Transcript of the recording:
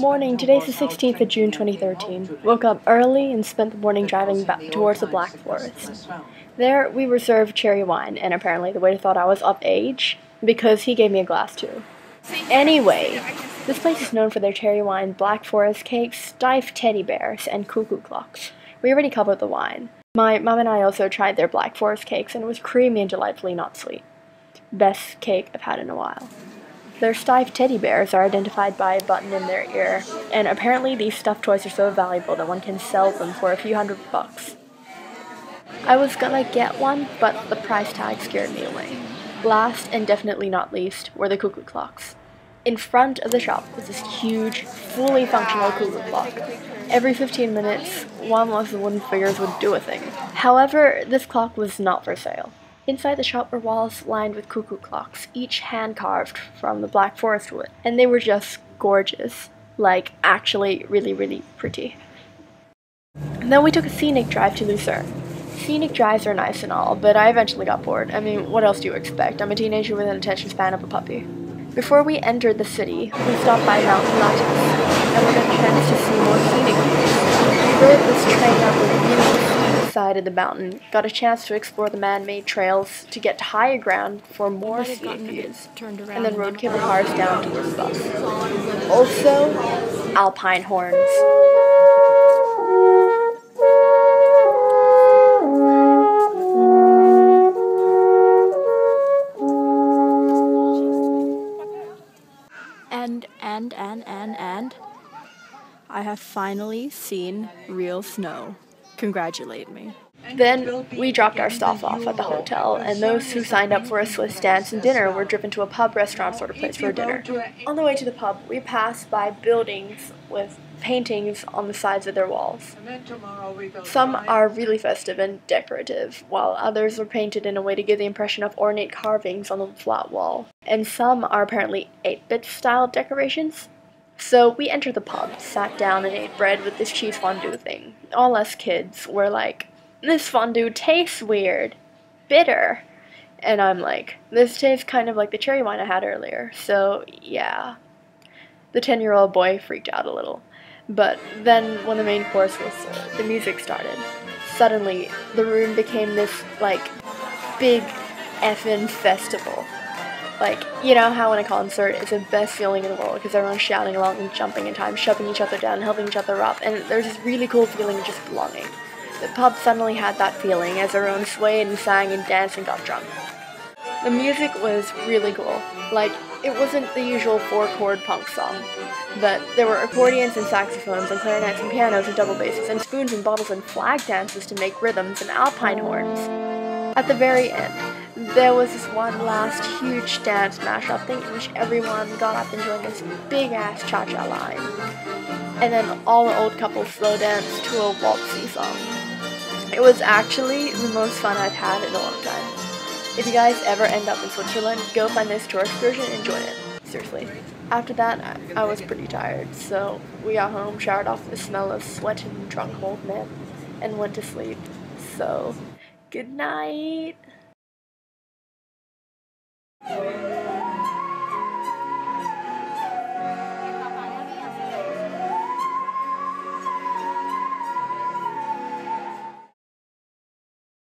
Morning, today's the 16th of June 2013. Woke up early and spent the morning driving back towards the Black Forest. There, we were served cherry wine, and apparently the waiter thought I was of age, because he gave me a glass too. Anyway, this place is known for their cherry wine, Black Forest cakes, stiff teddy bears, and cuckoo clocks. We already covered the wine. My mom and I also tried their Black Forest cakes, and it was creamy and delightfully not sweet. Best cake I've had in a while. Their stiff teddy bears are identified by a button in their ear, and apparently these stuffed toys are so valuable that one can sell them for a few $100. I was gonna get one, but the price tag scared me away. Last, and definitely not least, were the cuckoo clocks. In front of the shop was this huge, fully functional cuckoo clock. Every 15 minutes, one of the wooden figures would do a thing. However, this clock was not for sale. Inside the shop were walls lined with cuckoo clocks, each hand-carved from the Black Forest wood, and they were just gorgeous. Like, actually really, really pretty. And then we took a scenic drive to Lucerne. Scenic drives are nice and all, but I eventually got bored. I mean, what else do you expect? I'm a teenager with an attention span of a puppy. Before we entered the city, we stopped by Mount Pilatus, and we got a chance to see more scenic views. We rode this train up the really steep side of the mountain, got a chance to explore the man-made trails to get to higher ground for more scenic views, and then rode cable cars down towards the bus. Also, alpine horns. And I have finally seen real snow. Congratulate me. Then we dropped our stuff off at the hotel, and those who signed up for a Swiss dance and dinner were driven to a pub restaurant sort of place for dinner. On the way to the pub, we passed by buildings with paintings on the sides of their walls. Some are really festive and decorative, while others are painted in a way to give the impression of ornate carvings on the flat wall. And some are apparently 8-bit style decorations. So we entered the pub, sat down and ate bread with this cheese fondue thing. All us kids were like, "This fondue tastes weird. Bitter." And I'm like, "This tastes kind of like the cherry wine I had earlier." So yeah. The 10-year-old boy freaked out a little. But then when the main course was the music started, suddenly the room became this, like, big effing festival. Like, you know how when a concert is the best feeling in the world because everyone's shouting along and jumping in time, shoving each other down, helping each other up, and there's this really cool feeling of just belonging. The pub suddenly had that feeling as everyone swayed and sang and danced and got drunk. The music was really cool. Like, it wasn't the usual 4-chord punk song, but there were accordions and saxophones and clarinets and pianos and double basses and spoons and bottles and flag dances to make rhythms and alpine horns. At the very end, there was this one last huge dance mashup thing in which everyone got up and joined this big-ass cha-cha line. And then all the old couples slow danced to a waltzy song. It was actually the most fun I've had in a long time. If you guys ever end up in Switzerland, go find this tour excursion and join it. Seriously. After that, I was pretty tired, so we got home, showered off the smell of sweat and drunk old men, and went to sleep. So, good night!